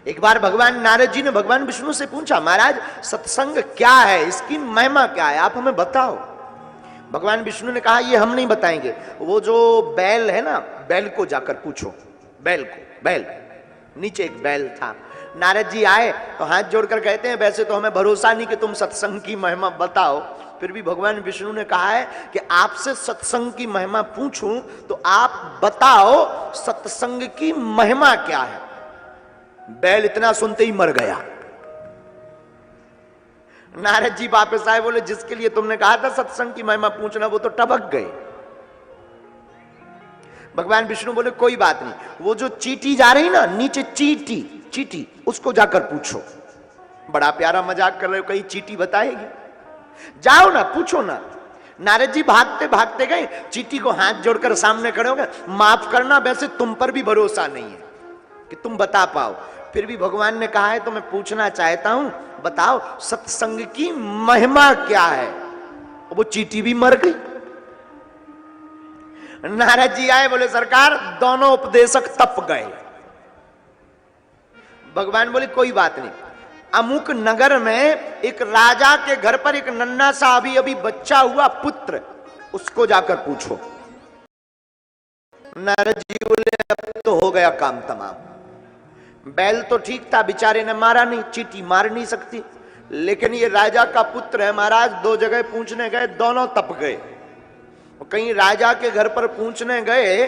एक बार भगवान नारद जी ने भगवान विष्णु से पूछा, महाराज सत्संग क्या है, इसकी महिमा क्या है, आप हमें बताओ। भगवान विष्णु ने कहा, ये हम नहीं बताएंगे, वो जो बैल है ना, बैल को जाकर पूछो। बैल को, बैल नीचे एक बैल था। नारद जी आए तो हाथ जोड़कर कहते हैं, वैसे तो हमें भरोसा नहीं कि तुम सत्संग की महिमा बताओ, फिर भी भगवान विष्णु ने कहा है कि आपसे सत्संग की महिमा पूछूं तो आप बताओ सत्संग की महिमा क्या है। बैल इतना सुनते ही मर गया। नारद जी वापस आए, बोले जिसके लिए तुमने कहा था सत्संग की महिमा पूछना, वो तो टपक गए। भगवान विष्णु बोले कोई बात नहीं, वो जो चींटी जा रही ना नीचे, चींटी चींटी, उसको जाकर पूछो। बड़ा प्यारा मजाक कर रहे हो, कहीं चींटी बताएगी, जाओ ना पूछो ना। नारद जी भागते भागते गए, चींटी को हाथ जोड़कर सामने खड़े हो गए, माफ करना वैसे तुम पर भी भरोसा नहीं है कि तुम बता पाओ, फिर भी भगवान ने कहा है तो मैं पूछना चाहता हूं, बताओ सत्संग की महिमा क्या है। वो चींटी भी मर गई। नारद जी आए, बोले सरकार दोनों उपदेशक तप गए। भगवान बोले कोई बात नहीं, अमुक नगर में एक राजा के घर पर एक नन्हा सा अभी अभी बच्चा हुआ पुत्र, उसको जाकर पूछो। नारद जी बोले अब तो हो गया काम तमाम। बैल तो ठीक था, बेचारे ने मारा नहीं, चींटी मार नहीं सकती, लेकिन ये राजा का पुत्र है महाराज। दो जगह पूछने गए, दोनों तप गए। कहीं राजा के घर पर पूछने गए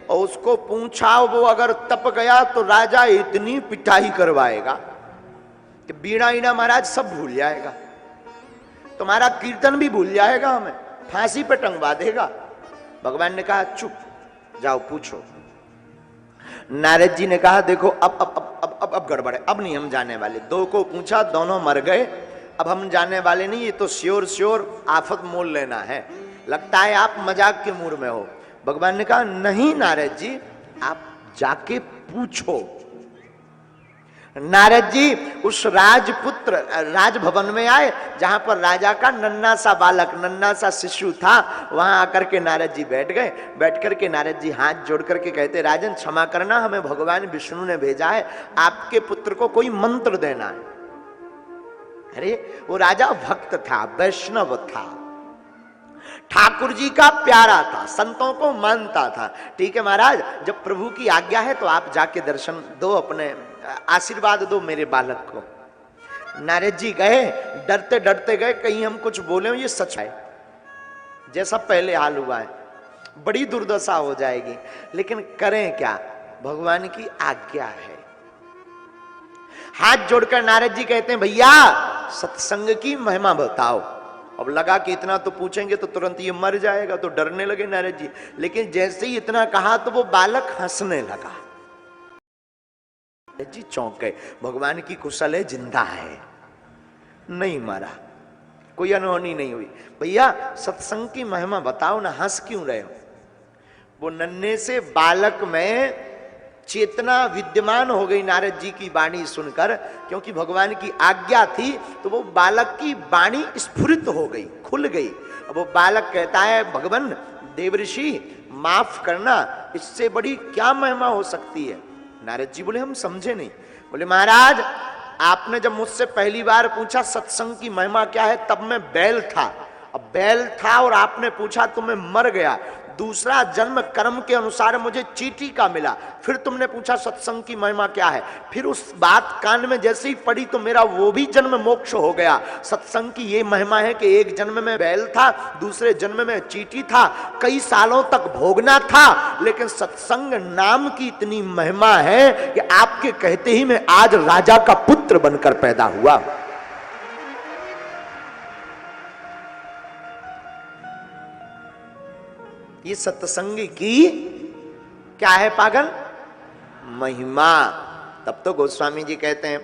और उसको पूछा, वो अगर तप गया तो राजा इतनी पिटाई करवाएगा कि बीड़ा ईड़ा महाराज सब भूल जाएगा, तुम्हारा कीर्तन भी भूल जाएगा, हमें फांसी पे टंगवा देगा। भगवान ने कहा चुप, जाओ पूछो। नारद जी ने कहा देखो अब गड़बड़ है, अब नहीं हम जाने वाले। दो को पूछा, दोनों मर गए, अब हम जाने वाले नहीं, ये तो श्योर श्योर आफत मोल लेना है, लगता है आप मजाक के मूड में हो। भगवान ने कहा नहीं नारद जी, आप जाके पूछो। नारद जी उस राजपुत्र राजभवन में आए जहां पर राजा का नन्हा सा बालक, नन्हा सा शिशु था। वहां आकर के नारद जी बैठ गए। बैठ करके नारद जी हाथ जोड़ करके कहते, राजन क्षमा करना, हमें भगवान विष्णु ने भेजा है, आपके पुत्र को कोई मंत्र देना है। अरे वो राजा भक्त था, वैष्णव था, ठाकुर जी का प्यारा था, संतों को मानता था। ठीक है महाराज, जब प्रभु की आज्ञा है तो आप जाके दर्शन दो, अपने आशीर्वाद दो मेरे बालक को। नारद जी गए, डरते डरते गए, कहीं हम कुछ बोले ये सच है, जैसा पहले हाल हुआ है बड़ी दुर्दशा हो जाएगी, लेकिन करें क्या, भगवान की आज्ञा है। हाथ जोड़कर नारद जी कहते हैं भैया सत्संग की महिमा बताओ। अब लगा कि इतना तो पूछेंगे तो तुरंत ये मर जाएगा, तो डरने लगे नारद जी। लेकिन जैसे ही इतना कहा तो वो बालक हंसने लगा। नारद जी चौंक गए, भगवान की कुशल है, जिंदा है, नहीं मरा, कोई अनहोनी नहीं हुई। भैया सत्संग की महिमा बताओ ना, हंस क्यों रहे हो। वो नन्हे से बालक में चेतना विद्यमान हो गई नारद जी की वाणी सुनकर, क्योंकि भगवान की आज्ञा थी, तो वो बालक की वाणी स्फुरित हो गई, खुल गई। अब वो बालक कहता है भगवान देवऋषि माफ करना, इससे बड़ी क्या महिमा हो सकती है। नारद जी बोले हम समझे नहीं। बोले महाराज आपने जब मुझसे पहली बार पूछा सत्संग की महिमा क्या है, तब मैं बैल था, अब बैल था और आपने पूछा तो मैं मर गया, दूसरा जन्म कर्म के अनुसार मुझे चींटी का मिला, फिर तुमने पूछा सत्संग की महिमा क्या है, फिर उस बात कान में जैसे ही पड़ी तो मेरा वो भी जन्म मोक्ष हो गया। सत्संग की ये महिमा है कि एक जन्म में बैल था, दूसरे जन्म में चींटी था, कई सालों तक भोगना था, लेकिन सत्संग नाम की इतनी महिमा है कि आपके कहते ही मैं आज राजा का पुत्र बनकर पैदा हुआ। ये सत्संग की क्या है पागल, महिमा। तब तो गोस्वामी जी कहते हैं